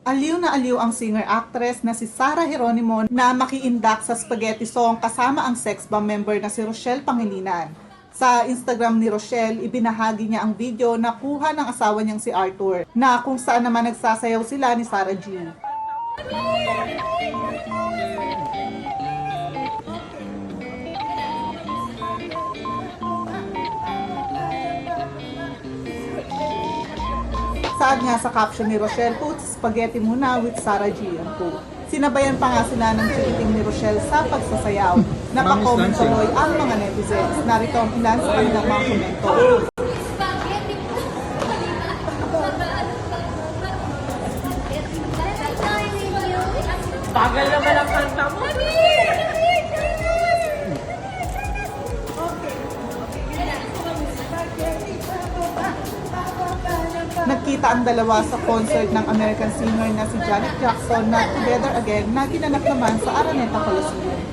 Aliw na aliw ang singer-actress na si Sarah Geronimo na makiindak sa spaghetti song kasama ang sex bomb member na si Rochelle Pangilinan. Sa Instagram ni Rochelle, ibinahagi niya ang video na kuha ng asawa niyang si Arthur, na kung saan naman nagsasayaw sila ni Sarah G. Saad nga sa caption ni Rochelle, "Put spaghetti muna with Sarah G." Sinabayan pa nga sila ng chikiting ni Rochelle sa pagsasayaw. Napakomment tuloy ang mga netizens. Narito ang ilan sa kanilang mga komento. Bagal naman ang kanta mo. Nagkita ang dalawa sa concert ng American singer na si Janet Jackson na Together Again na ginanap naman sa Araneta Coliseum.